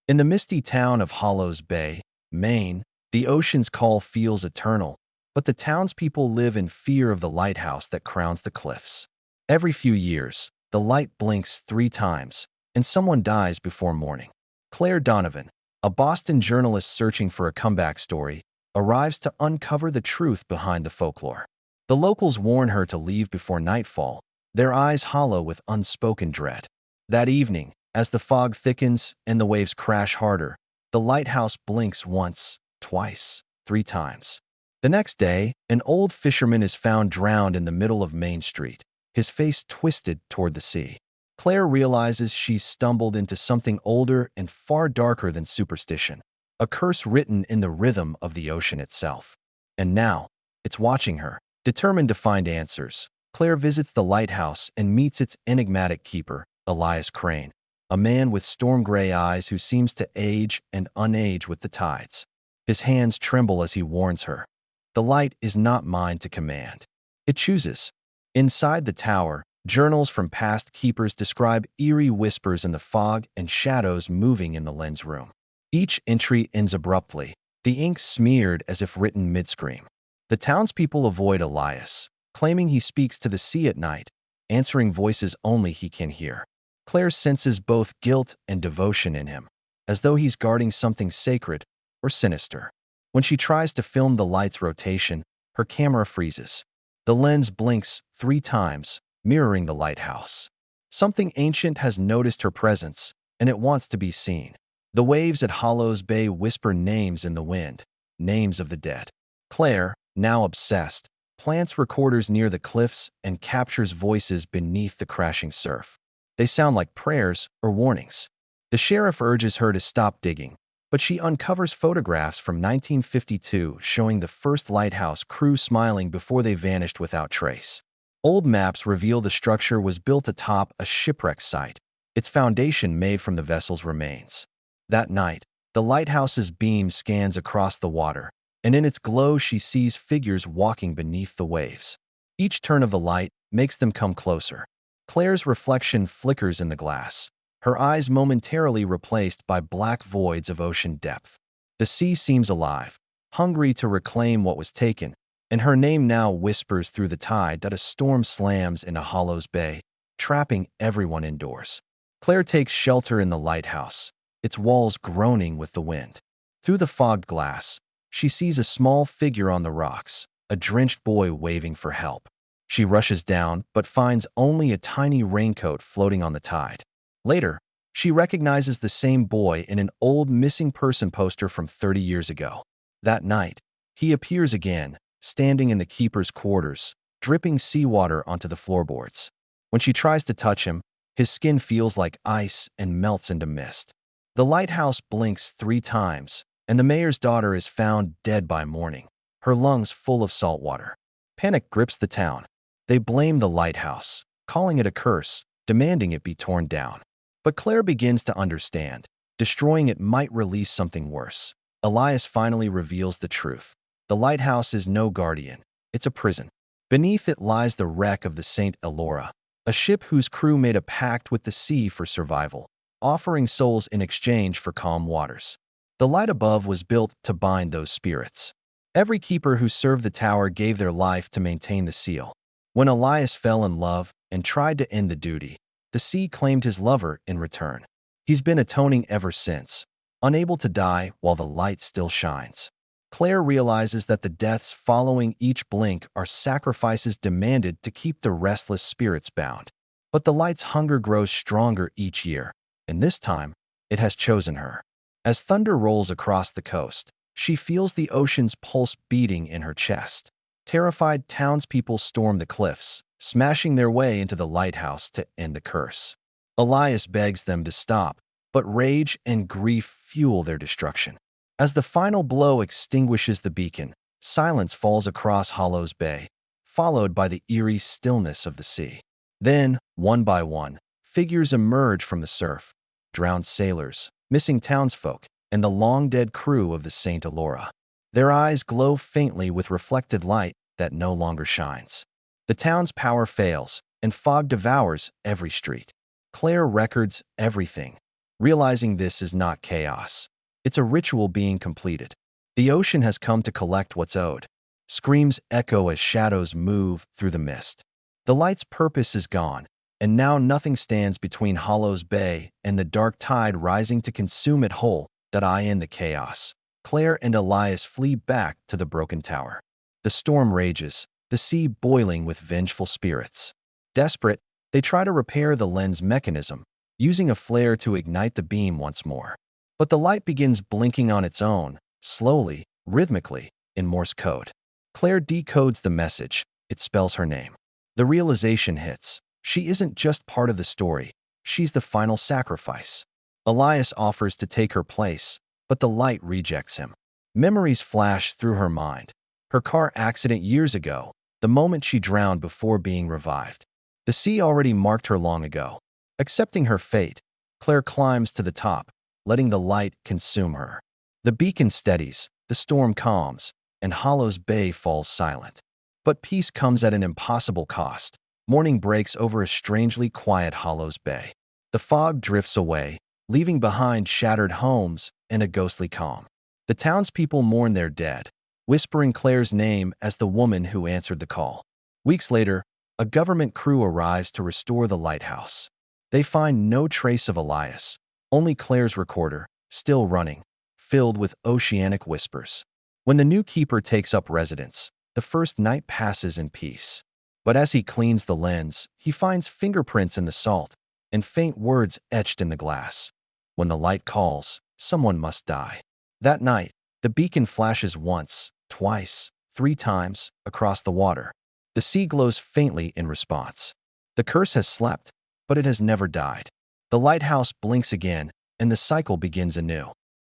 In the misty town of Hollows Bay, Maine, the ocean's call feels eternal, but the townspeople live in fear of the lighthouse that crowns the cliffs. Every few years, the light blinks 3 times, and someone dies before morning. Claire Donovan, a Boston journalist searching for a comeback story, arrives to uncover the truth behind the folklore. The locals warn her to leave before nightfall, their eyes hollow with unspoken dread. That evening, as the fog thickens and the waves crash harder, the lighthouse blinks once, twice, 3 times. The next day, an old fisherman is found drowned in the middle of Main Street, his face twisted toward the sea. Claire realizes she's stumbled into something older and far darker than superstition, a curse written in the rhythm of the ocean itself. And now, it's watching her. Determined to find answers, Claire visits the lighthouse and meets its enigmatic keeper, Elias Crane, a man with storm-gray eyes who seems to age and unage with the tides. His hands tremble as he warns her. The light is not mine to command. It chooses. Inside the tower, journals from past keepers describe eerie whispers in the fog and shadows moving in the lens room. Each entry ends abruptly, the ink smeared as if written mid-scream. The townspeople avoid Elias, claiming he speaks to the sea at night, answering voices only he can hear. Claire senses both guilt and devotion in him, as though he's guarding something sacred or sinister. When she tries to film the light's rotation, her camera freezes. The lens blinks 3 times, mirroring the lighthouse. Something ancient has noticed her presence, and it wants to be seen. The waves at Hollows Bay whisper names in the wind, names of the dead. Claire, now obsessed, plants recorders near the cliffs and captures voices beneath the crashing surf. They sound like prayers or warnings. The sheriff urges her to stop digging, but she uncovers photographs from 1952 showing the first lighthouse crew smiling before they vanished without trace. Old maps reveal the structure was built atop a shipwreck site, its foundation made from the vessel's remains. That night, the lighthouse's beam scans across the water, and in its glow she sees figures walking beneath the waves. Each turn of the light makes them come closer. Claire's reflection flickers in the glass, her eyes momentarily replaced by black voids of ocean depth. The sea seems alive, hungry to reclaim what was taken, and her name now whispers through the tide that a storm slams into Hollows Bay, trapping everyone indoors. Claire takes shelter in the lighthouse, its walls groaning with the wind. Through the fogged glass, she sees a small figure on the rocks, a drenched boy waving for help. She rushes down, but finds only a tiny raincoat floating on the tide. Later, she recognizes the same boy in an old missing person poster from 30 years ago. That night, he appears again, standing in the keeper's quarters, dripping seawater onto the floorboards. When she tries to touch him, his skin feels like ice and melts into mist. The lighthouse blinks 3 times, and the mayor's daughter is found dead by morning, her lungs full of salt water. Panic grips the town. They blame the lighthouse, calling it a curse, demanding it be torn down. But Claire begins to understand. Destroying it might release something worse. Elias finally reveals the truth. The lighthouse is no guardian. It's a prison. Beneath it lies the wreck of the St. Elora, a ship whose crew made a pact with the sea for survival, offering souls in exchange for calm waters. The light above was built to bind those spirits. Every keeper who served the tower gave their life to maintain the seal. When Elias fell in love and tried to end the duty, the sea claimed his lover in return. He's been atoning ever since, unable to die while the light still shines. Claire realizes that the deaths following each blink are sacrifices demanded to keep the restless spirits bound. But the light's hunger grows stronger each year, and this time, it has chosen her. As thunder rolls across the coast, she feels the ocean's pulse beating in her chest. Terrified townspeople storm the cliffs, smashing their way into the lighthouse to end the curse. Elias begs them to stop, but rage and grief fuel their destruction. As the final blow extinguishes the beacon, silence falls across Hollows Bay, followed by the eerie stillness of the sea. Then, one by one, figures emerge from the surf: drowned sailors, missing townsfolk, and the long-dead crew of the St. Elora. Their eyes glow faintly with reflected light that no longer shines. The town's power fails, and fog devours every street. Claire records everything: Realizing this is not chaos. It's a ritual being completed. The ocean has come to collect what's owed. Screams echo as shadows move through the mist. The light's purpose is gone, and now nothing stands between Hollow's Bay and the dark tide rising to consume it whole. That I end the chaos. Claire and Elias flee back to the broken tower. The storm rages, the sea boiling with vengeful spirits. Desperate, they try to repair the lens mechanism, using a flare to ignite the beam once more. But the light begins blinking on its own, slowly, rhythmically, in Morse code. Claire decodes the message. It spells her name. The realization hits. She isn't just part of the story. She's the final sacrifice. Elias offers to take her place, but the light rejects him. Memories flash through her mind. Her car accident years ago, the moment she drowned before being revived. The sea already marked her long ago. Accepting her fate, Claire climbs to the top, letting the light consume her. The beacon steadies, the storm calms, and Hollow's Bay falls silent. But peace comes at an impossible cost. Morning breaks over a strangely quiet Hollow's Bay. The fog drifts away, leaving behind shattered homes and a ghostly calm. The townspeople mourn their dead, whispering Claire's name as the woman who answered the call. Weeks later, a government crew arrives to restore the lighthouse. They find no trace of Elias, only Claire's recorder, still running, filled with oceanic whispers. When the new keeper takes up residence, the first night passes in peace. But as he cleans the lens, he finds fingerprints in the salt and faint words etched in the glass. When the light calls, someone must die. That night, the beacon flashes once, twice, 3 times across the water. The sea glows faintly in response. The curse has slept, but it has never died. The lighthouse blinks again, and the cycle begins anew.